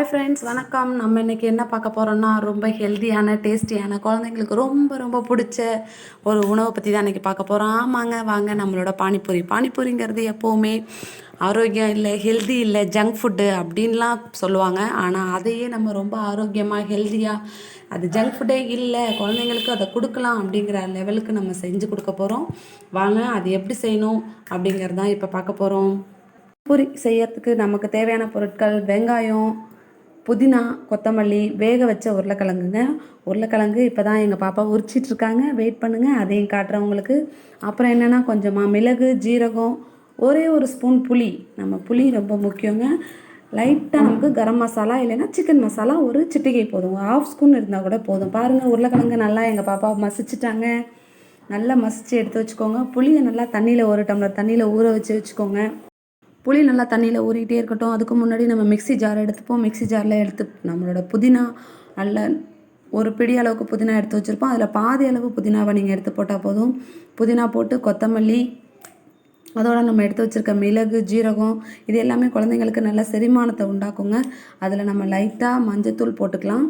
Friends, வணக்கம். நம்ம இன்றைக்கி என்ன பார்க்க போகிறோம்னா, ரொம்ப ஹெல்த்தியான டேஸ்டியான குழந்தைங்களுக்கு ரொம்ப ரொம்ப பிடிச்ச ஒரு உணவை பற்றி தான் இன்றைக்கி பார்க்க போகிறோம். ஆமாங்க, வாங்க நம்மளோட பானிபூரிங்கிறது எப்போவுமே ஆரோக்கியம் இல்லை, ஹெல்தி இல்லை, ஜங்க் ஃபுட்டு அப்படின்லாம் சொல்லுவாங்க. ஆனால் அதையே நம்ம ரொம்ப ஆரோக்கியமாக ஹெல்த்தியாக அது ஜங்க் ஃபுட்டே இல்லை, குழந்தைங்களுக்கு அதை கொடுக்கலாம் அப்படிங்கிற லெவலுக்கு நம்ம செஞ்சு கொடுக்க போகிறோம். வாங்க அது எப்படி செய்யணும் அப்படிங்கிறது தான் இப்போ பார்க்க போகிறோம். பூரி செய்யறதுக்கு நமக்கு தேவையான பொருட்கள்: வெங்காயம், புதினா, கொத்தமல்லி, வேக வச்ச உருளைக்கிழங்குங்க. உருளைக்கிழங்கு இப்போ தான் எங்கள் பாப்பா உரிச்சிட்ருக்காங்க, வெயிட் பண்ணுங்கள், அதையும் காட்டுறேன் உங்களுக்கு. அப்புறம் என்னென்னா, கொஞ்சமாக மிளகு, ஜீரகம், ஒரே ஒரு ஸ்பூன் புளி. நம்ம புளி ரொம்ப முக்கியங்க. லைட்டாக நமக்கு கரம் மசாலா இல்லைன்னா சிக்கன் மசாலா ஒரு சிட்டிகை போதும், 1/2 ஸ்பூன் இருந்தால் கூட போதும். பாருங்கள், உருளைக்கிழங்கு நல்லா எங்கள் பாப்பா மசிச்சுட்டாங்க. நல்லா மசித்து எடுத்து வச்சுக்கோங்க. புளியை நல்லா தண்ணியில் 1 டம்ளர் தண்ணியில் ஊற வச்சுக்கோங்க. புளி நல்லா தண்ணியில் ஊறிக்கிட்டே இருக்கட்டும். அதுக்கு முன்னாடி நம்ம மிக்ஸி ஜார் எடுத்துப்போம். மிக்ஸி ஜாரில் எடுத்து நம்மளோட புதினா நல்ல ஒரு பிடி அளவுக்கு புதினா எடுத்து வச்சுருப்போம். அதில் பாதி அளவு புதினாவை நீங்கள் எடுத்து போட்டால் போதும். புதினா போட்டு கொத்தமல்லி, அதோட நம்ம எடுத்து வச்சுருக்க மிளகு, ஜீரகம், இது எல்லாமே குழந்தைங்களுக்கு நல்ல செரிமானத்தை உண்டாக்குங்க. அதில் நம்ம லைட்டாக மஞ்சத்தூள் போட்டுக்கலாம்.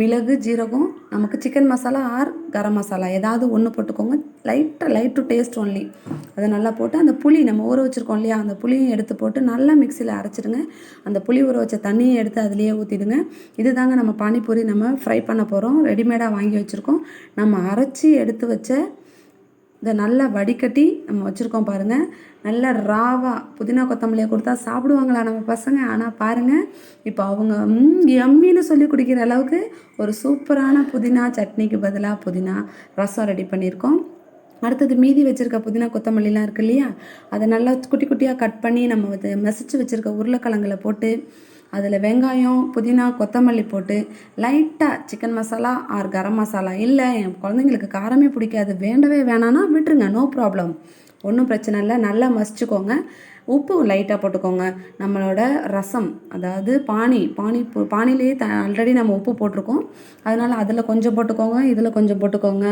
மிளகு, ஜீரகம், நமக்கு சிக்கன் மசாலா ஆர் கரம் மசாலா ஏதாவது ஒன்று போட்டுக்கோங்க. Light to taste only. அதை நல்லா போட்டு அந்த புளி நம்ம ஊற வச்சுருக்கோம் இல்லையா, அந்த புளியும் எடுத்து போட்டு நல்லா மிக்சியில் அரைச்சிடுங்க. அந்த புளி ஊற வச்ச தண்ணியை எடுத்து அதிலேயே ஊற்றிடுங்க. இது தாங்க நம்ம பானிபூரி நம்ம ஃப்ரை பண்ண போகிறோம். ரெடிமேடாக வாங்கி வச்சுருக்கோம். நம்ம அரைச்சி எடுத்து வச்ச இதை நல்லா வடிகட்டி நம்ம வச்சுருக்கோம் பாருங்கள். நல்லா ராவாக புதினா கொத்தமல்லியை கொடுத்தா சாப்பிடுவாங்களா நம்ம பசங்க? ஆனால் பாருங்கள், இப்போ அவங்க யம்மின்னு சொல்லி குடிக்கிற அளவுக்கு ஒரு சூப்பரான புதினா சட்னிக்கு பதிலாக புதினா ரசம் ரெடி பண்ணியிருக்கோம். அடுத்தது மீதி வச்சுருக்க புதினா கொத்தமல்லிலாம் இருக்குது இல்லையா, அதை நல்லா குட்டி குட்டியாக கட் பண்ணி நம்ம மசிச்சு வச்சுருக்க உருளைக்கிழங்குல போட்டு அதில் வெங்காயம், புதினா, கொத்தமல்லி போட்டு லைட்டாக சிக்கன் மசாலா ஆர் கரம் மசாலா, இல்லை என் குழந்தைங்களுக்கு காரமே பிடிக்காது, வேண்டவே வேணான்னா விட்டுருங்க, நோ ப்ராப்ளம், ஒன்றும் பிரச்சனை இல்லை. நல்லா மசிச்சுக்கோங்க. உப்பு லைட்டாக போட்டுக்கோங்க. நம்மளோட ரசம், அதாவது பானிலேயே ஆல்ரெடி நம்ம உப்பு போட்டிருக்கோம். அதனால் அதில் கொஞ்சம் போட்டுக்கோங்க, இதில் கொஞ்சம் போட்டுக்கோங்க.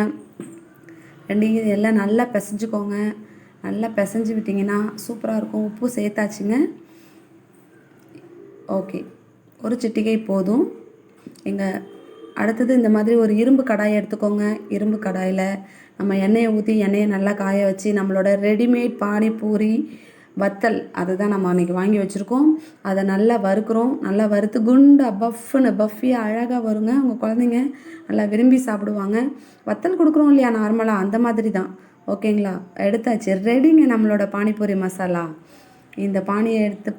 ரெண்டையும் எல்லாம் நல்லா பிசைஞ்சுக்கோங்க. நல்லா பிசைஞ்சு விட்டிங்கன்னா சூப்பராக இருக்கும். உப்பு சேர்த்தாச்சுங்க. ஓகே, ஒரு சிட்டிகை போதும். அடுத்தது இந்த மாதிரி ஒரு இரும்பு கடாயை எடுத்துக்கோங்க. இரும்பு கடாயில் நம்ம எண்ணெயை ஊற்றி எண்ணெயை நல்லா காய வச்சு நம்மளோட ரெடிமேட் பானிபூரி வத்தல் அதுதான் நம்ம அன்றைக்கி வாங்கி வச்சுருக்கோம். அதை நல்லா வறுக்கிறோம். நல்லா வறுத்து குண்டாக பஃபியாக அழகாக வருங்க. உங்கள் குழந்தைங்க நல்லா விரும்பி சாப்பிடுவாங்க. வத்தல் கொடுக்குறோம் இல்லையா நார்மலாக, அந்த மாதிரி தான். ஓகேங்களா, எடுத்தாச்சு, ரெடிங்க நம்மளோட பானிபூரி மசாலா. இந்த பானியை எடுத்து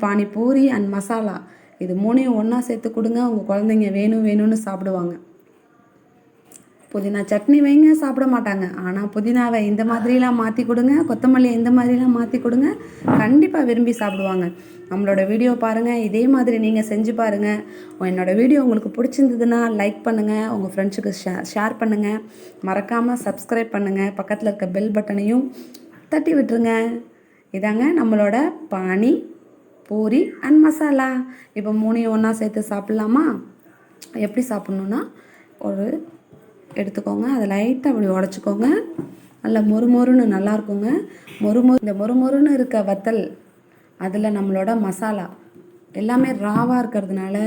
பானிபூரி அண்ட் மசாலா இது 3ஐயும் ஒன்றா சேர்த்து கொடுங்க. உங்கள் குழந்தைங்க வேணும்னு சாப்பிடுவாங்க. புதினா சட்னி வைங்க, சாப்பிட மாட்டாங்க. ஆனால் புதினாவை இந்த மாதிரிலாம் மாற்றி கொடுங்க, கொத்தமல்லியை இந்த மாதிரிலாம் மாற்றி கொடுங்க, கண்டிப்பாக விரும்பி சாப்பிடுவாங்க. நம்மளோட வீடியோ பாருங்கள், இதே மாதிரி நீங்கள் செஞ்சு பாருங்கள். என்னோடய வீடியோ உங்களுக்கு பிடிச்சிருந்ததுன்னா லைக் பண்ணுங்கள், உங்கள் ஃப்ரெண்ட்ஸுக்கு ஷேர் பண்ணுங்கள், மறக்காமல் சப்ஸ்கிரைப் பண்ணுங்கள், பக்கத்தில் இருக்க பெல் பட்டனையும் தட்டி விட்டுருங்க. இதாங்க நம்மளோட பானி பூரி அண்ட் மசாலா. இப்போ 3ஐயும் ஒன்றா சேர்த்து சாப்பிட்லாமா? எப்படி சாப்பிட்ணுன்னா, எடுத்துக்கோங்க, அதை லைட்டாக அப்படி உடச்சிக்கோங்க. நல்லா மொறுமொறுன்னு நல்லாயிருக்குங்க. இந்த மொறுமொறுன்னு இருக்க வத்தல், அதில் நம்மளோட மசாலா எல்லாமே ராவாக இருக்கிறதுனால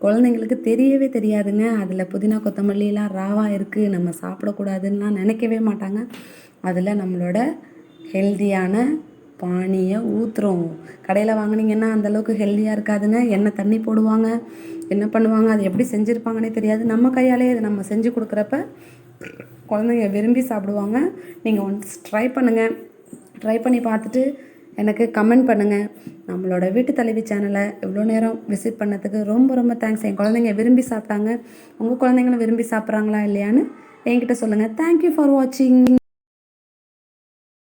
குழந்தைங்களுக்கு தெரியவே தெரியாதுங்க. அதில் புதினா கொத்தமல்லிலாம் ராவாக இருக்குது, நம்ம சாப்பிடக்கூடாதுன்னா நினைக்கவே மாட்டாங்க. அதில் நம்மளோட ஹெல்தியான பானியை ஊற்றுறோம். கடையில் வாங்கினீங்கன்னா அந்தளவுக்கு ஹெல்தியாக இருக்காதுங்க. எண்ணெய் தண்ணி போடுவாங்க, என்ன பண்ணுவாங்க, அது எப்படி செஞ்சுருப்பாங்கன்னே தெரியாது. நம்ம கையாலே அதை நம்ம செஞ்சு கொடுக்குறப்ப குழந்தைங்க விரும்பி சாப்பிடுவாங்க. நீங்கள் ஒன்ஸ் ட்ரை பண்ணுங்கள். ட்ரை பண்ணி பார்த்துட்டு எனக்கு கமெண்ட் பண்ணுங்கள். நம்மளோட வீட்டு தலைவி சேனலை இவ்வளோ நேரம் விசிட் பண்ணதுக்கு ரொம்ப ரொம்ப தேங்க்ஸ். என் குழந்தைங்க விரும்பி சாப்பிட்டாங்க. உங்கள் குழந்தைங்களும் விரும்பி சாப்பிட்றாங்களா இல்லையான்னு என்கிட்ட சொல்லுங்கள். தேங்க்யூ ஃபார் வாட்சிங்.